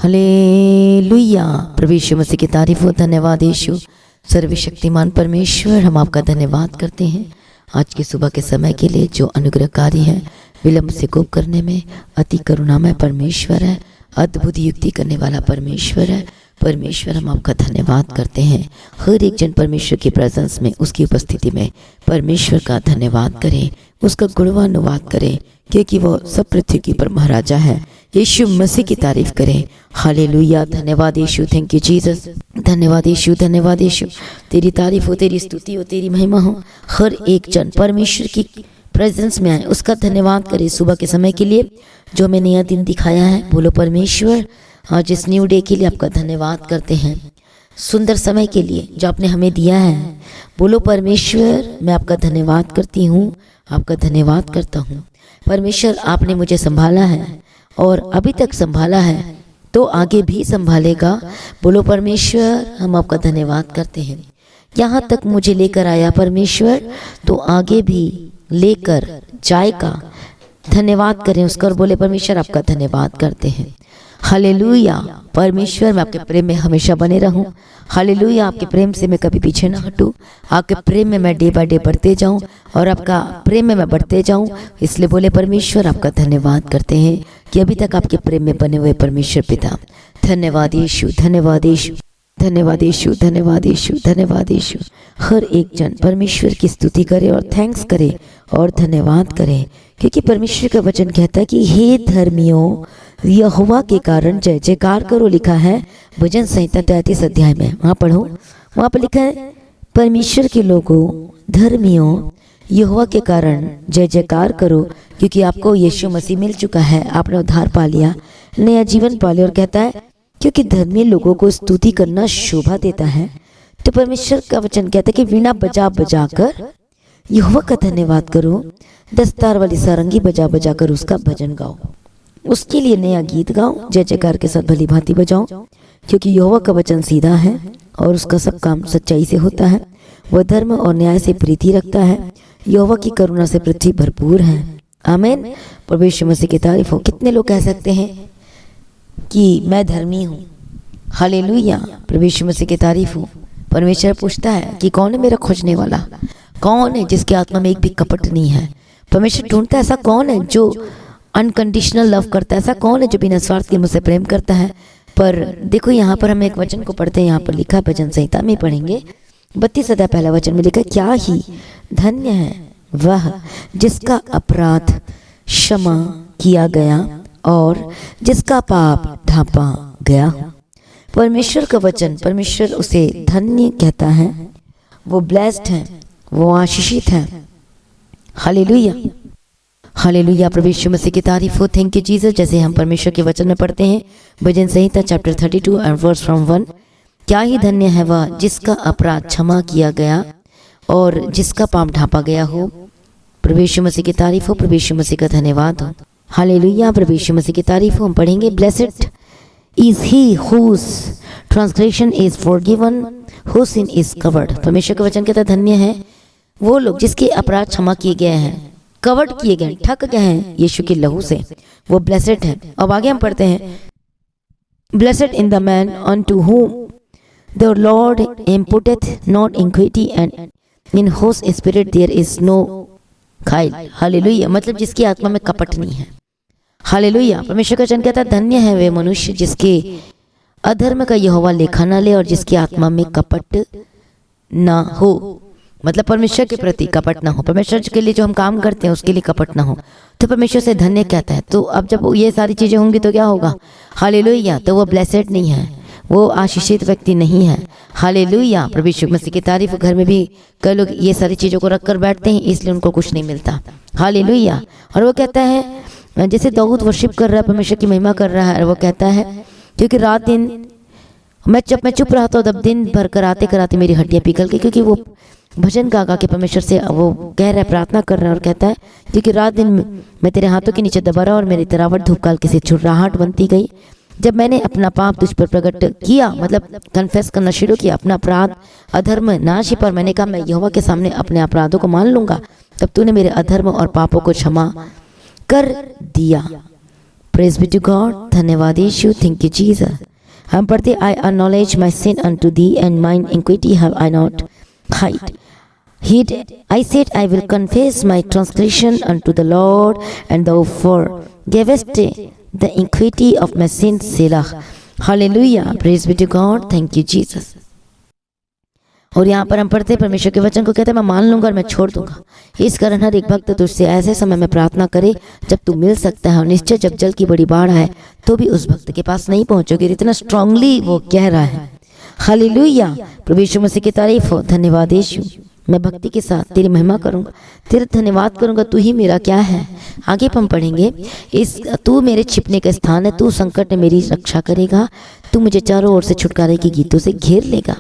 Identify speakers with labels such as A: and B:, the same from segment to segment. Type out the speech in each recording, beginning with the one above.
A: Hallelujah. प्रभु यीशु मसीह की तारीफ हो। धन्यवाद यीशु। सर्वशक्तिमान परमेश्वर, हम आपका धन्यवाद करते हैं आज की सुबह के समय के लिए जो अनुग्रहकारी है, विलंब से कोप करने में अति करुणामय परमेश्वर है, अद्भुत युक्ति करने वाला परमेश्वर है। परमेश्वर, हम आपका धन्यवाद करते हैं। हर एक जन परमेश्वर की प्रेजेंस में, उसकी उपस्थिति में परमेश्वर का धन्यवाद करें, उसका गुणवानुवाद करें, क्योंकि वो सब पृथ्वी के ऊपर महाराजा है। यीशु मसीह की तारीफ करें। हालेलुया। धन्यवाद यीशु। Thank you Jesus. धन्यवाद यीशु। धन्यवाद यीशु। तेरी तारीफ हो, तेरी स्तुति हो, तेरी महिमा हो। हर एक जन परमेश्वर की प्रेजेंस में आए, उसका धन्यवाद करें सुबह के समय के लिए जो हमें नया दिन दिखाया है। बोलो परमेश्वर, आज इस न्यू डे के लिए आपका धन्यवाद करते हैं। सुंदर समय के लिए जो आपने हमें दिया है। बोलो परमेश्वर, मैं आपका धन्यवाद करती हूँ, आपका धन्यवाद करता हूँ। परमेश्वर, आपने मुझे संभाला है और अभी तक संभाला है तो आगे भी संभालेगा। बोलो परमेश्वर, हम आपका धन्यवाद करते हैं। यहाँ तक मुझे लेकर आया परमेश्वर, तो आगे भी लेकर जाएगा। धन्यवाद करें उसका और बोले परमेश्वर, आपका धन्यवाद करते हैं। हालेलुया। परमेश्वर, मैं आपके प्रेम में हमेशा बने रहूं। हालेलुया। आपके प्रेम से मैं कभी पीछे ना हटूं। आपके प्रेम में मैं डे बाय डे बढ़ते जाऊं और आपका प्रेम में मैं बढ़ते जाऊं। इसलिए बोले परमेश्वर, आपका धन्यवाद करते हैं कि अभी तक आपके प्रेम में बने हुए परमेश्वर पिता। धन्यवाद यीशु। धन्यवाद यीशु। धन्यवाद यीशु। धन्यवाद यीशु। धन्यवाद यीशु। हर एक जन परमेश्वर की स्तुति करे और थैंक्स करे और धन्यवाद करे, क्योंकि परमेश्वर का वचन कहता है कि हे धर्मियों, यहोवा के कारण जय जयकार करो। लिखा है भजन संहिता 33 अध्याय में। वहाँ पढ़ो, वहाँ पर लिखा है परमेश्वर के लोगों, धर्मियों, यहोवा के कारण जय जयकार करो, क्योंकि आपको यीशु मसीह मिल चुका है। आपने उद्धार पा लिया, नया जीवन पा लिया। और कहता है क्योंकि धर्मी लोगों को स्तुति करना शोभा देता है। तो परमेश्वर का वचन कहता है कि वीणा बजा बजा कर यहोवा का धन्यवाद करो, दस्तार वाली सारंगी बजा बजा कर उसका भजन गाओ, उसके लिए नया गीत गाओ, जय जयकार के साथ भली भांति बजाओ, क्योंकि यहोवा का वचन सीधा है और उसका सब काम सच्चाई से होता है। वह धर्म और न्याय से प्रीति रखता है। यहोवा की करुणा से पृथ्वी भरपूर है। आमीन। प्रभु यीशु मसीह की तारीफ हो। कितने लोग कह सकते हैं कि मैं धर्मी हूँ? हालेलुया। प्रभु यीशु मसीह की तारीफ हो। परमेश्वर पूछता है कि कौन है मेरा खोजने वाला, कौन है जिसके आत्मा में एक भी कपट नहीं है। परमेश्वर ढूंढता है ऐसा कौन है जो अनकंडीशनल लव करता है, ऐसा कौन है जो बिना स्वार्थ के मुझसे प्रेम करता है। पर देखो यहाँ पर हम एक वचन को पढ़ते हैं। यहाँ पर लिखा है, भजन संहिता में पढ़ेंगे 32 अध्याय पहला वचन में लिखा, क्या ही धन्य है वह जिसका अपराध क्षमा किया गया और जिसका पाप ढांपा गया हो। परमेश्वर का वचन, परमेश्वर उसे धन्य कहता है। वो ब्लेस्ड है, वो आशीषित है। हालेलुया। हालेलुया। प्रभु यीशु मसीह की तारीफ हो। Thank you Jesus. जैसे हम परमेश्वर के वचन में पढ़ते हैं भजन संहिता चैप्टर 32 एंड वर्स फ्रॉम 1, क्या ही धन्य है वह जिसका अपराध क्षमा किया गया और जिसका पाप ढांपा गया हो। प्रभु यीशु मसीह की तारीफ हो। प्रभु यीशु मसीह का धन्यवाद हो। हालेलुया। प्रभु यीशु मसीह की तारीफ हो। हम पढ़ेंगे, blessed is he whose transgression is forgiven, whose sin is covered. परमेश्वर का वचन कहता है धन्य है वो लोग जिसके अपराध क्षमा किए गए हैं, कवर्ड किए गए, ठक गए हैं यीशु के लहू से। वो ब्लेसेड है। अब आगे हम पढ़ते हैं, blessed in the man unto whom the Lord imputeth not iniquity and in whose spirit there is no guile। Hallelujah. मतलब जिसकी आत्मा में कपट नहीं है। हालेलुया। परमेश्वर का वचन कहता है धन्य है वे मनुष्य जिसके अधर्म का यहोवा लेखा न ले और जिसकी आत्मा में कपट ना हो। मतलब परमेश्वर के प्रति कपट ना हो, परमेश्वर के लिए जो हम काम करते हैं उसके लिए कपट ना हो, तो परमेश्वर से धन्य कहता है। तो अब जब ये सारी चीजें होंगी तो क्या होगा? हालेलुया। तो वो ब्लेसेड नहीं है, वो आशीषित व्यक्ति नहीं है। हालेलुया। प्रभु यीशु मसीह की तारीफ। घर में भी कई लोग ये सारी चीज़ों को रख कर बैठते हैं, इसलिए उनको कुछ नहीं मिलता। हालेलुया। और वो कहता है, जैसे दाऊद वर्शिप कर रहा है, परमेश्वर की महिमा कर रहा है, और वो कहता है क्योंकि रात दिन मैं चुप रहा था, तब दिन भर कराते कराते मेरी हड्डियाँ पिघल गई। क्योंकि वो भजन गा के परमेश्वर से वो कह रहा है, प्रार्थना कर रहा है और कहता है क्योंकि रात दिन मैं तेरे हाथों के नीचे दबा रहा और मेरी तरावट धूपकाल के से छुर्राहट बनती गई। जब मैंने अपना पाप तुझ पर प्रकट किया, मतलब कन्फेस करना शुरू किया, अपना अपराध अधर्म नाश पर, मैंने कहा मैं यहोवा के सामने अपने अपराधों को मान लूंगा, तब तूने मेरे अधर्म और पापों को क्षमा कर दिया। प्रेज बी टू गॉड, धन्यवाद यीशु, थैंक यू जीसस। हम पढ़ते I acknowledge my sin unto thee and mine iniquity have I not hid. I said, I will confess my transgression unto the Lord, and thou forgavest the iniquity of my sins. Selah. Hallelujah. Praise be to God. Thank you, Jesus. और यहाँ पर हम पढ़ते परमेश्वर के वचन को, कहते हैं मैं मान लूंगा और मैं छोड़ दूंगा। इस कारण हर एक भक्त तुझसे ऐसे समय में प्रार्थना करे जब तू मिल सकता है, और निश्चय जब जल की बड़ी बाढ़ आए तो भी उस भक्त के पास नहीं पहुंचोगे। इतना स्ट्रांगली वो कह रहा है। हालेलुया, प्रभु यीशु मसीह की तारीफ हो। धन्यवाद यीशु, मैं भक्ति के साथ तेरी महिमा करूंगा, तेरा धन्यवाद करूंगा। तू ही मेरा क्या है। आगे हम पढ़ेंगे, इस तू मेरे छिपने का स्थान है, तू संकट में मेरी रक्षा करेगा, तू मुझे चारों ओर से छुटकारे के गीतों से घेर लेगा।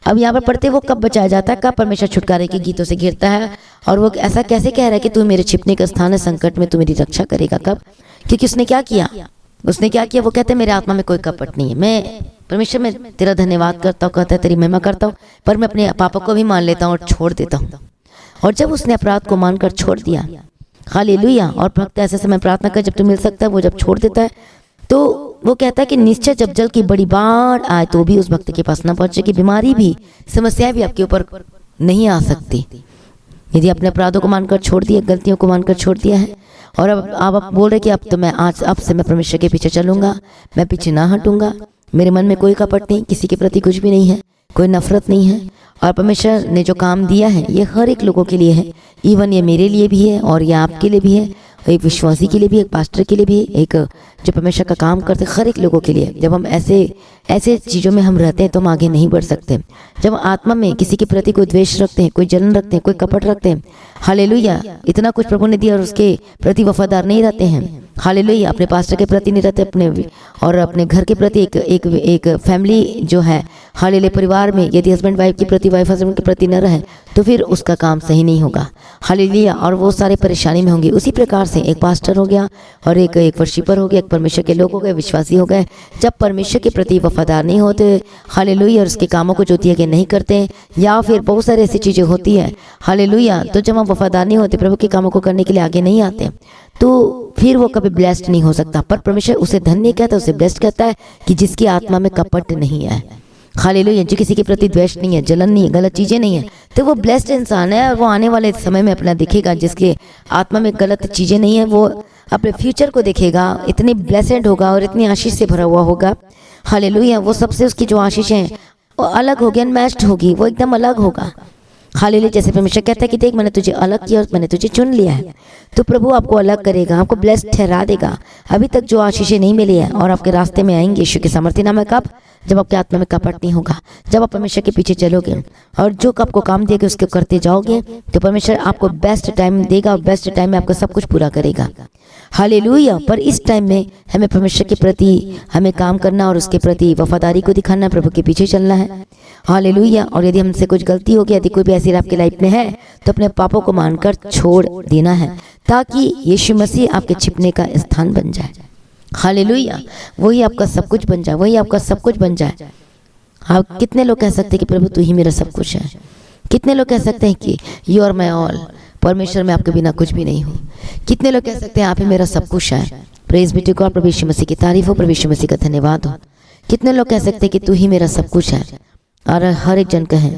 A: अब यहाँ पर पढ़ते वो कब बचाया जाता है, कब परमेश्वर छुटकारे के गीतों से घेरता है। और वो ऐसा कैसे कह रहा है कि तू मेरे छिपने का स्थान है, संकट में तू मेरी रक्षा करेगा। कब? क्योंकि उसने क्या किया, उसने क्या किया। वो कहते हैं मेरे आत्मा में कोई कपट नहीं है। मैं परमेश्वर में तेरा धन्यवाद करता हूँ, कहता है तेरी महिमा करता हूँ, पर मैं अपने पापों को भी मान लेता हूँ और छोड़ देता हूँ। और जब उसने अपराध को मानकर छोड़ दिया, हालेलुया। और भक्त ऐसे समय प्रार्थना कर जब तो मिल सकता है, वो जब छोड़ देता है तो वो कहता है कि निश्चय जब जल की बड़ी बाढ़ आए तो भी उस भक्त के पास न पहुंचे, कि बीमारी भी, समस्याएं भी आपके ऊपर नहीं आ सकती। यदि अपने अपराधों को मानकर छोड़ दिया, गलतियों को मानकर छोड़ दिया है, और अब आप बोल रहे कि अब तो मैं आज अब से मैं परमेश्वर के पीछे चलूंगा, मैं पीछे ना हटूंगा, मेरे मन में कोई कपट नहीं, किसी के प्रति कुछ भी नहीं है, कोई नफरत नहीं है। और परमेश्वर ने जो काम दिया है ये हर एक लोगों के लिए है, इवन ये मेरे लिए भी है और ये आपके लिए भी है, एक विश्वासी के लिए भी, एक पास्टर के लिए भी, एक जो परमेश्वर का काम करते हर एक लोगों के लिए। जब हम ऐसे चीज़ों में हम रहते हैं तो हम आगे नहीं बढ़ सकते। जब आत्मा में किसी के प्रति कोई द्वेष रखते हैं, कोई जलन रखते हैं, कोई कपट रखते हैं, हालेलुया, इतना कुछ प्रभु ने दिया और उसके प्रति वफादार नहीं रहते हैं, हालेलुया, अपने पास्टर के प्रति नहीं रहते, अपने और अपने घर के प्रति एक फैमिली जो है, हालेलुया, परिवार में यदि हस्बैंड वाइफ के प्रति, वाइफ हस्बैंड के प्रति न रहे तो फिर उसका काम सही नहीं होगा, हालेलुया, और वो सारे परेशानी में होंगे। उसी प्रकार से एक पास्टर हो गया और एक वर्शिपर हो गया, एक परमेश्वर के लोग हो गए, विश्वासी हो गए। जब परमेश्वर के प्रति वफादार नहीं होते, हालेलुया, और उसके कामों को जो दिया गया नहीं करते, या फिर बहुत सारी ऐसी चीज़ें होती है, हालेलुया, तो जब हम वफादार नहीं होते, प्रभु के कामों को करने के लिए आगे नहीं आते, तो फिर वो कभी ब्लेस्ड नहीं हो सकता। पर परमेश्वर उसे धन्य कहता है, उसे ब्लेस्ड कहता है कि जिसकी आत्मा में कपट नहीं है, हालेलुया, जो किसी के प्रति द्वेष नहीं है, जलन नहीं है, गलत चीज़ें नहीं है, तो वो ब्लेस्ड इंसान है। और वो आने वाले समय में अपना दिखेगा। जिसके आत्मा में गलत चीज़ें नहीं है वो अपने फ्यूचर को देखेगा, इतनी ब्लेसेड होगा और इतनी आशीष से भरा हुआ होगा, हालेलुया। वो सबसे उसकी जो आशीष है वो अलग होगी, अनमैच्ड होगी, वो एकदम अलग होगा, हालेलुया। जैसे परमेश्वर कहता है कि देख मैंने तुझे अलग किया और मैंने तुझे चुन लिया है, तो प्रभु आपको अलग करेगा, आपको ब्लेस्ड ठहरा देगा। अभी तक जो आशीषें नहीं मिली है और आपके रास्ते में आएंगे यीशु के सामर्थ्य नाम है। कब? जब आपके आत्मा में कपट नहीं होगा, जब आप परमेश्वर के पीछे चलोगे और जो आपको काम देगा उसको करते जाओगे, तो परमेश्वर आपको बेस्ट टाइम देगा और बेस्ट टाइम में आपका सब कुछ पूरा करेगा, हालेलुया। पर इस टाइम में हमें परमेश्वर के प्रति हमें काम करना और उसके प्रति वफादारी को दिखाना, प्रभु के पीछे चलना है, हालेलुया। और यदि हमसे कुछ गलती हो गई, यदि कोई भी ऐसी आपकी लाइफ में है, तो अपने पापों को मानकर छोड़ देना है, ताकि यीशु मसीह आपके छिपने का स्थान बन जाए, हालेलुया। वही आपका सब कुछ बन जाए, वही आपका सब कुछ बन जाए। आप कितने लोग कह सकते हैं कि प्रभु तू ही मेरा सब कुछ है? कितने लोग कह सकते हैं कि यू आर माई ऑल, परमेश्वर में आपके बिना कुछ भी नहीं हूँ? कितने लोग कह सकते हैं आप ही मेरा सब कुछ है? प्रेज बी टू गॉड, प्रभु यीशु मसीह की तारीफ हो, प्रभु यीशु मसीह का धन्यवाद हो। कितने लोग कह सकते हैं कि तू ही मेरा सब कुछ है? और हर एक जन कहे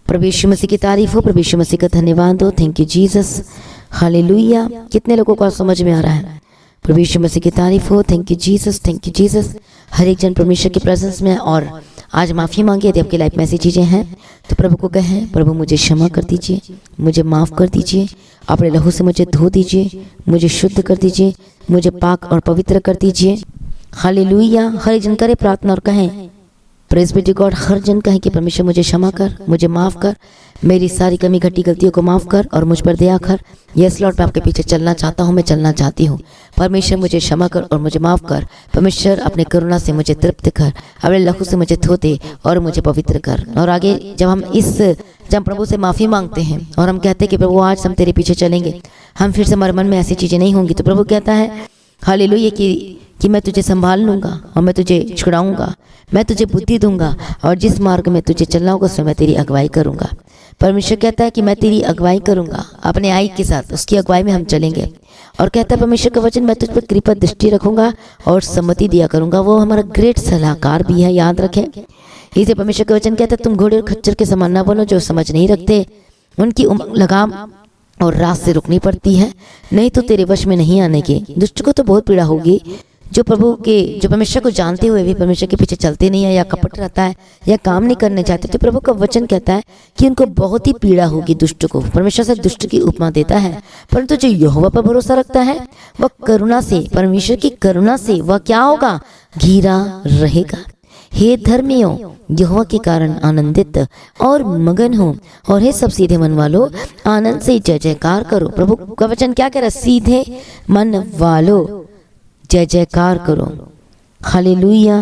A: प्रभु यीशु मसीह की तारीफ हो, प्रभु यीशु मसीह का धन्यवाद हो, थैंक यू जीसस, हालेलुया। कितने लोगों को समझ में आ रहा है? प्रभु यीशु मसीह की तारीफ हो, thank you Jesus, thank you Jesus. हर एक जन परमेश्वर के प्रेजेंस में और आज माफ़ी मांगे। यदि आपकी लाइफ में ऐसी चीज़ें हैं तो प्रभु को कहें, प्रभु मुझे क्षमा कर दीजिए, मुझे माफ़ कर दीजिए, अपने लहू से मुझे धो दीजिए, मुझे शुद्ध कर दीजिए, मुझे पाक और पवित्र कर दीजिए, हालेलुया। हर एक जन करे प्रार्थना और कहें, प्रेज बी टू गॉड, हर जन कहें कि परमेश्वर मुझे क्षमा कर, मुझे माफ़ कर, मेरी सारी कमी घटी गलतियों को माफ़ कर और मुझ पर दया कर। यस लॉर्ड, मैं आपके पीछे चलना चाहता हूँ, मैं चलना चाहती हूँ। परमेश्वर मुझे क्षमा कर और मुझे माफ़ कर। परमेश्वर अपने करुणा से मुझे तृप्त कर, अपने लहू से मुझे धो दे और मुझे पवित्र कर। और आगे जब प्रभु से माफ़ी मांगते हैं और हम कहते हैं कि प्रभु आज हम तेरे पीछे चलेंगे, हम फिर से हमारे मन में ऐसी चीज़ें नहीं होंगी, तो प्रभु कहता है हालेलुया कि मैं तुझे संभाल लूँगा और मैं तुझे छुड़ाऊँगा, मैं तुझे बुद्धि दूंगा और जिस मार्ग में तुझे चलना होगा उसमें मैं तेरी अगुवाई करूँगा। परमेश्वर कहता है कि मैं तेरी अगुवाई करूँगा अपने आई के साथ, उसकी अगुवाई में हम चलेंगे और कहता है परमेश्वर का वचन, मैं तुझ पर कृपा दृष्टि रखूंगा और सम्मति दिया करूंगा। वो हमारा ग्रेट सलाहकार भी है, याद रखें। इसे परमेश्वर का वचन कहता है, तुम घोड़े और खच्चर के समान ना बनो जो समझ नहीं रखते, उनकी लगाम और रात से रुकनी पड़ती है, नहीं तो तेरे वश में नहीं आने की। दुष्ट को तो बहुत पीड़ा होगी जो परमेश्वर को जानते हुए भी परमेश्वर के पीछे चलते नहीं है, या कपट रहता है, या काम नहीं करने चाहते। तो प्रभु का वचन कहता है कि उनको बहुत ही पीड़ा होगी दुष्ट को। परमेश्वर से दुष्ट की उपमा देता है, परंतु जो यहोवा पर भरोसा रखता है वह करुणा से, परमेश्वर की करुणा से वह क्या होगा, घिरा रहेगा। हे धर्मियों, यहोवा के कारण आनंदित और मगन हो, और हे सब सीधे मन वालों, आनंद से जय जयकार करो। प्रभु का वचन क्या कह रहा है, सीधे मन वालों जय जयकार करो। Hallelujah,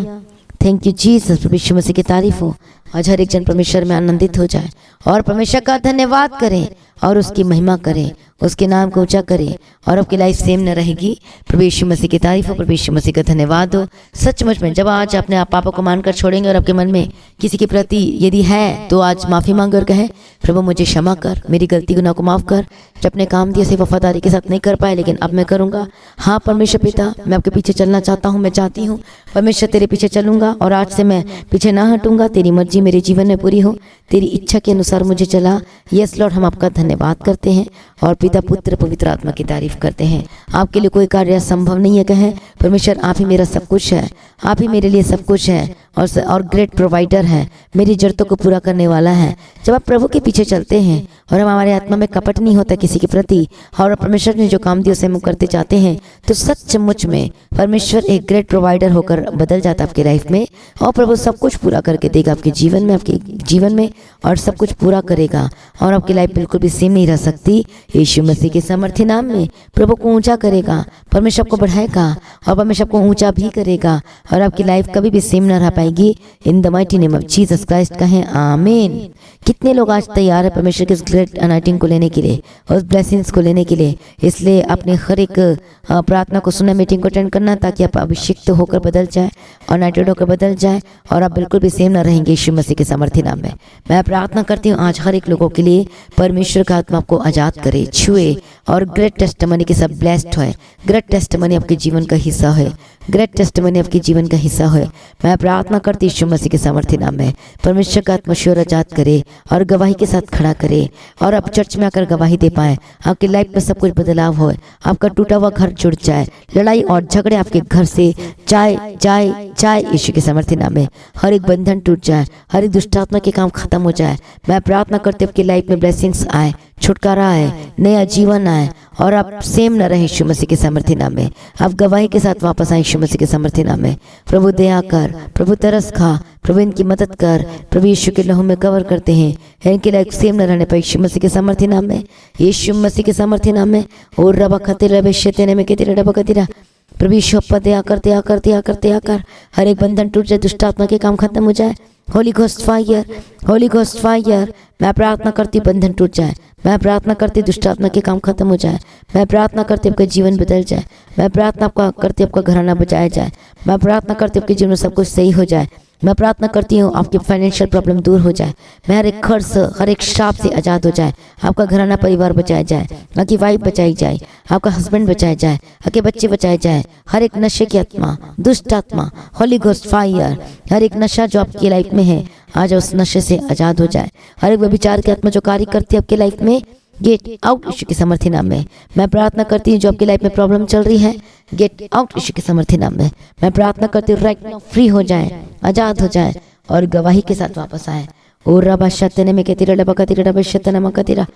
A: thank you Jesus. प्रभु यीशु मसीह की तारीफ हो। आज हर एक जन परमेश्वर में आनंदित हो जाए और परमेश्वर का धन्यवाद करें और उसकी महिमा करें, उसके नाम को ऊंचा करें, और आपकी लाइफ सेम न रहेगी। प्रभु यीशु मसीह की तारीफ हो, प्रभु यीशु मसीह का धन्यवाद हो। सचमुच में जब आज अपने आप पापों को मानकर छोड़ेंगे और आपके मन में किसी के प्रति यदि है तो आज माफ़ी मांग और कहें, प्रभु मुझे क्षमा कर, मेरी गलती गुनाह को माफ़ कर, जो अपने काम दिए से वफादारी के साथ नहीं कर पाए, लेकिन अब मैं करूँगा। हाँ परमेश्वर पिता, मैं आपके पीछे चलना चाहता हूँ, मैं चाहती हूँ परमेश्वर तेरे पीछे चलूँगा, और आज से मैं पीछे ना हटूँगा। तेरी मर्जी मेरे जीवन में पूरी हो, तेरी इच्छा के अनुसार मुझे चला। यस लॉर्ड, हम आपका धन्यवाद करते हैं और पिता पुत्र पवित्र आत्मा की तारीफ करते हैं। आपके लिए कोई कार्य संभव नहीं है। कहें, परमेश्वर आप ही मेरा सब कुछ है, आप ही मेरे लिए सब कुछ है, और ग्रेट प्रोवाइडर है, मेरी जरूरतों को पूरा करने वाला है। जब आप प्रभु के पीछे चलते हैं और हमारे आत्मा में कपट नहीं होता किसी के प्रति, और परमेश्वर ने जो काम दिया उसे हम करते जाते हैं, तो सचमुच में परमेश्वर एक ग्रेट प्रोवाइडर होकर बदल जाता है आपकी लाइफ में, और प्रभु सब कुछ पूरा करके देगा आपके जीवन में, आपके जीवन में, और सब कुछ पूरा करेगा, और आपकी लाइफ बिल्कुल भी सेम नहीं रह सकती। यीशु मसीह के सामर्थ्य नाम में प्रभु को ऊंचा करेगा, परमेश्वर को बढ़ाएगा, और परमेश्वर को ऊंचा भी करेगा, और आपकी लाइफ कभी भी सेम ना रह पाएगी। In the mighty name of Jesus Christ कहें आमीन। कितने लोग आज तैयार है परमेश्वर के ग्रेट अनाइटिंग को लेने के लिए, उस ब्लेसिंग्स को लेने के लिए? इसलिए अपने हर एक प्रार्थना को सुनना, मीटिंग को अटेंड करना, ताकि आप अभिषिक्त होकर बदल जाए, अनाइटेड होकर बदल जाए, और आप बिल्कुल भी सेम ना रहेंगे। यीशु मसीह के सामर्थ्य नाम में मैं प्रार्थना करती हूँ आज हर एक लोगों के लिए परमेश्वर का आत्मा आपको आजाद करे, छुए, और ग्रेट टेस्टिमनी के साथ ब्लेस्ड है। ग्रेट टेस्टिमनी आपके जीवन का हिस्सा है, ग्रेट टेस्टिमनी आपके जीवन का हिस्सा है। मैं प्रार्थना करती यीशु मसीह के सामर्थ्य नाम में परमेश्वर का आत्मा आजाद करे और गवाही के साथ खड़ा करे, और आप चर्च में आकर गवाही दे पाए, आपकी लाइफ में सब कुछ बदलाव हो, आपका टूटा हुआ घर जुड़ जाए, लड़ाई और झगड़े आपके घर से जाए जाए जाए। यीशु के सामर्थ्य नाम में हर एक बंधन टूट जाए, हर एक दुष्ट आत्मा के काम खत्म हो जाए। मैं प्रार्थना करती हूँ आपकी लाइफ में ब्लेसिंग्स आए, छुटकारा आए, नया जीवन आए, और आप सेम न रहे। यीशु मसीह के सामर्थ्य नाम में आप गवाही के साथ वापस आए। यीशु मसीह के सामर्थ्य नाम में प्रभु दया कर, प्रभु तरस खा, प्रभु इनकी मदद कर, प्रभु यीशु के लहू में कवर करते हैं, इनके लाइफ सेम न रहने पाए। यीशु मसीह के सामर्थ्य नाम में, यीशु मसीह के सामर्थ्य नाम में। और रबा खतेरा बेशेते में केतेरा रबा कतिरा, प्रभु यीशु अप्पा दया कर, दया कर, दया कर, दया कर। हर एक बंधन टूट जाए, दुष्ट आत्मा के काम खत्म हो जाए। Holi ghost fire, Holi ghost fire. मैं प्रार्थना करती बंधन टूट जाए, मैं प्रार्थना करती दुष्ट आत्मा के काम खत्म हो जाए, मैं प्रार्थना करती आपका जीवन बदल जाए, मैं प्रार्थना करती आपका घराना बचाया जाए, मैं प्रार्थना करती आपके जीवन में सब कुछ सही हो जाए। मैं प्रार्थना करती हूँ आपकी फाइनेंशियल प्रॉब्लम दूर हो जाए, मैं हर एक खर्च, हर एक श्राप से आज़ाद हो जाए, आपका घराना परिवार बचाया जाए, आपकी वाइफ बचाई जाए, आपका हस्बैंड बचाया जाए, आपके बच्चे बचाए जाए। हर एक नशे की आत्मा, दुष्ट आत्मा, होली घोस्ट फायर, हर एक नशा जो आपकी लाइफ में है आज उस नशे से आज़ाद हो जाए। हर एक व्यभिचार की आत्मा जो कार्य करती है आपकी लाइफ में, गेट आउट यीशु के सामर्थ्य नाम में। मैं प्रार्थना करती हूँ जो आपकी लाइफ में प्रॉब्लम चल रही है, गेट आउट यीशु के सामर्थ्य नाम में। मैं प्रार्थना करती हूँ राइट नाउ फ्री हो जाए, आजाद हो जाए, और गवाही के साथ वापस आए। और रबा शतने में कहती रहा, बकती रहा, शतना मकती रहा।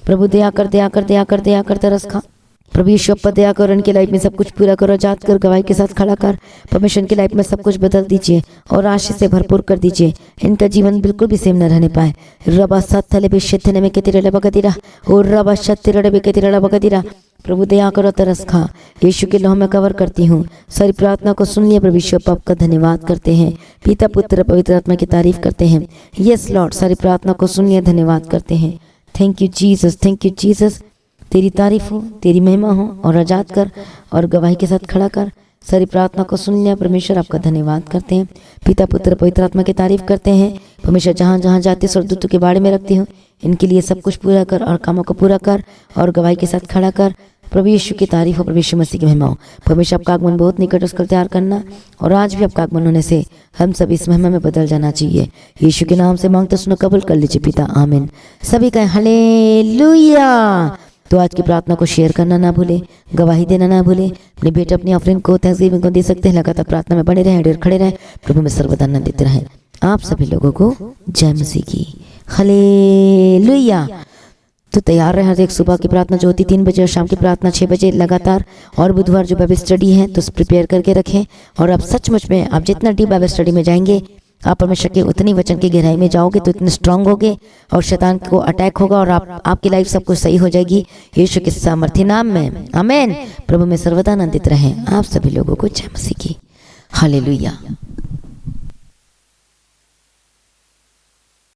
A: प्रभु दया कर, दया कर, दया कर, दया कर, तरस खा। प्रभु यीशु पर दया कर, इनकी लाइफ में सब कुछ पूरा करो, आजाद कर, गवाही के साथ खड़ा कर। परमेश्वर की लाइफ में सब कुछ बदल दीजिए और आशीष से भरपूर कर दीजिए, इनका जीवन बिल्कुल भी सेम न रहने पाए। रबा सत्थले बेशेथने में कहती रहा, बकती रहा। और रबा शत्य रड़े कहती रहा, बकती रहा। प्रभु दया करो, तरस खा। यीशु के लहू में कवर करती हूँ, सारी प्रार्थना को सुन लिया। प्रभु यीशु आपका धन्यवाद करते हैं, पिता पुत्र पवित्र आत्मा की तारीफ करते हैं। यस लॉर्ड, सारी प्रार्थना को सुन लिया, धन्यवाद करते हैं। Thank you Jesus, thank you Jesus. तेरी तारीफ हो, तेरी महिमा हो, और आजाद कर और गवाही के साथ खड़ा कर। सारी प्रार्थना को सुन लिया। परमेश्वर आपका धन्यवाद करते हैं, पिता पुत्र पवित्र आत्मा की तारीफ करते हैं। परमेश्वर जहाँ जहाँ जाते स्वर्गदूतों के बारे में रखती हूँ, इनके लिए सब कुछ पूरा कर और कामों को पूरा कर और गवाही के साथ खड़ा कर। प्रभु यीशु की तारीफ हो, प्रभु यीशु मसीह की महिमा हो। परमेश्वर आपका आगमन बहुत निकट उसका तैयार करना, और आज भी आपका आगमन होने से हम सब इस महिमा में बदल जाना चाहिए। यीशु के नाम से मांगते सुनो, कबूल कर लीजिए पिता, आमीन। सभी कहें हालेलुया। तो आज की प्रार्थना को शेयर करना ना भूले, गवाही देना ना भूले। अपने बेटे अपनी ऑफरिंग को थैंक्सगिविंग को दे सकते हैं। लगातार प्रार्थना में बने रहें, डेर खड़े रहें, प्रभु में सर्वदा आनंदित रहें। आप सभी लोगों को जय मसीह की, हालेलुया। तो तैयार रहे, हर एक सुबह की प्रार्थना जो होती 3 बजे और शाम की प्रार्थना 6 बजे लगातार, और बुधवार जो बाइबल स्टडी है तो प्रिपेयर करके रखें। और आप सचमुच में आप जितना डीप बाइबल स्टडी में जाएंगे, आप परमेश्वर के उतनी वचन की गहराई में जाओगे तो इतने स्ट्रांग होगे, और शैतान को अटैक होगा, और आपकी लाइफ सब कुछ सही हो जाएगी यीशु के सामर्थ्य नाम में, आमीन। प्रभु में सर्वदा आनंदित रहें। आप सभी लोगों को जय मसीह की, हालेलुया।